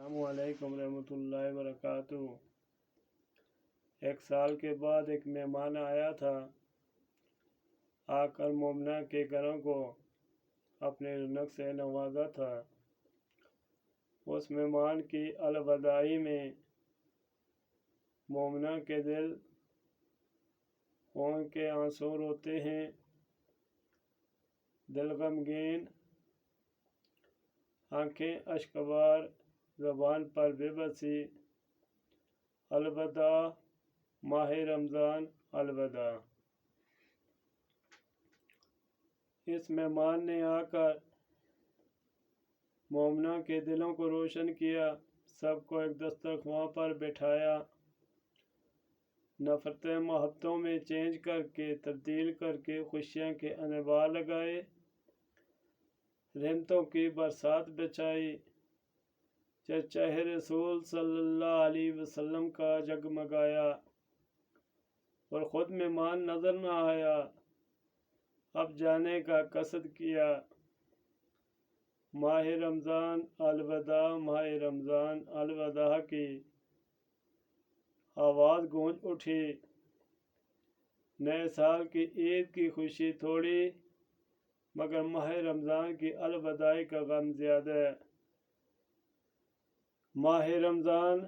السلام علیکم ورحمۃ اللہ وبرکاتہ۔ ایک سال کے بعد ایک مہمان آیا تھا، آ کر مومنہ کے گھروں کو اپنے رونق سے نوازا تھا۔ اس مہمان کی الوداعی میں مومنہ کے دل خون کے آنسو روتے ہیں، دل غمگین، آنکھیں اشکبار، زبان پر بے بسی۔ الوداع ماہ رمضان، الوداع۔ اس مہمان نے آ کر مومنہ کے دلوں کو روشن کیا، سب کو ایک دسترخوان پر بٹھایا، نفرتیں محبتوں میں چینج کر کے تبدیل کر کے خوشیاں کے انوار لگائے، رحمتوں کی برسات بچائی، چہچہ رسول صلی اللہ علیہ وسلم کا جگمگایا، اور خود مہمان نظر نہ آیا، اب جانے کا قصد کیا۔ ماہ رمضان الوداع، ماہ رمضان الوداع کی آواز گونج اٹھی۔ نئے سال کی عید کی خوشی تھوڑی، مگر ماہ رمضان کی الوداعی کا غم زیادہ ہے۔ ماہ رمضان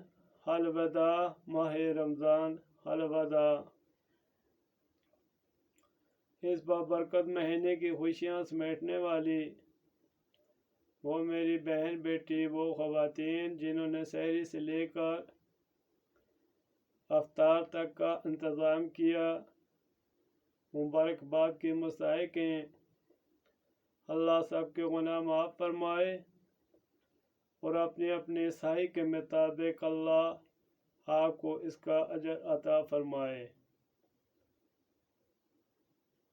الوداع، ماہ رمضان الوداع۔ اس بابرکت مہینے کی خوشیاں سمیٹنے والی وہ میری بہن بیٹی، وہ خواتین جنہوں نے سحری سے لے کر افطار تک کا انتظام کیا، مبارکباد کی مستحقیں۔ اللہ سب کے گناہ معاف فرمائے اور اپنی اپنی صحیح کے مطابق اللہ آپ کو اس کا اجر عطا فرمائے۔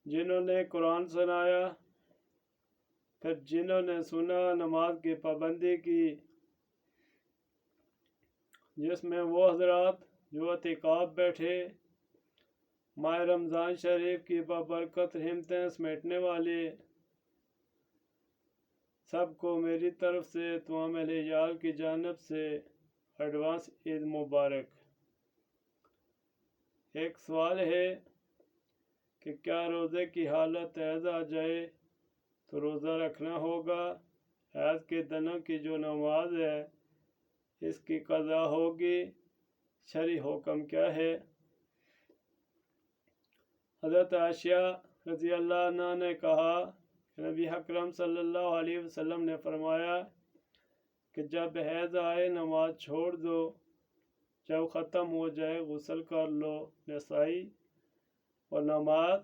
جنہوں نے قرآن سنایا، پھر جنہوں نے سنا، نماز کی پابندی کی، جس میں وہ حضرات جو اعتکاف بیٹھے، ماہ رمضان شریف کی بابرکت رحمتیں سمیٹنے والے، سب کو میری طرف سے، تمام اہل عیال کی جانب سے ایڈوانس عید مبارک۔ ایک سوال ہے کہ کیا روزے کی حالت حیض آ جائے تو روزہ رکھنا ہوگا؟ حیض کے دنوں کی جو نماز ہے اس کی قضا ہوگی، شرعی حکم کیا ہے؟ حضرت عائشہ رضی اللہ عنہ نے کہا کہ نبی اکرم صلی اللہ علیہ وسلم نے فرمایا کہ جب حیض آئے نماز چھوڑ دو، جب ختم ہو جائے غسل کر لو، نسائی، اور نماز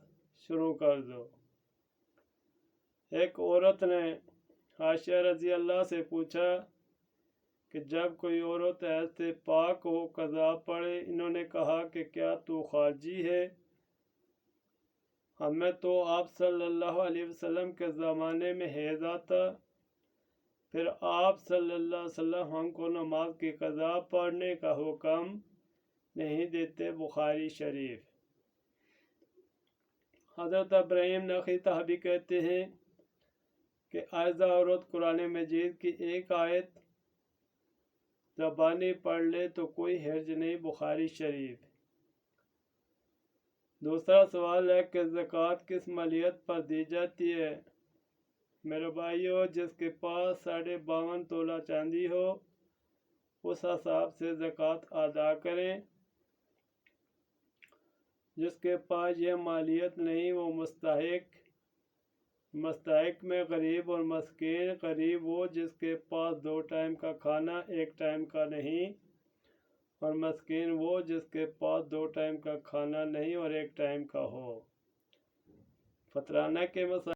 شروع کر دو۔ ایک عورت نے عائشہ رضی اللہ سے پوچھا کہ جب کوئی عورت حیض سے پاک ہو قضا پڑے، انہوں نے کہا کہ کیا تو خارجی ہے؟ ہمیں تو آپ صلی اللہ علیہ وسلم کے زمانے میں حیض آتا، پھر آپ صلی اللہ علیہ وسلم ہم کو نماز کی قضا پڑھنے کا حکم نہیں دیتے۔ بخاری شریف۔ حضرت ابراہیم نخعی صحابی کہتے ہیں کہ حائضہ عورت قرآن مجید کی ایک آیت زبانی پڑھ لے تو کوئی حرج نہیں۔ بخاری شریف۔ دوسرا سوال ہے کہ زکوٰۃ کس مالیت پر دی جاتی ہے؟ میرے بھائیو، جس کے پاس 52.5 تولہ چاندی ہو اس حساب سے زکوٰۃ ادا کریں۔ جس کے پاس یہ مالیت نہیں وہ مستحق میں غریب اور مسکین۔ غریب وہ جس کے پاس 2 ٹائم کا کھانا 1 ٹائم کا نہیں، اور مسکین وہ جس کے پاس 2 ٹائم کا کھانا نہیں اور 1 ٹائم کا ہو۔ فطرانہ کے مسائل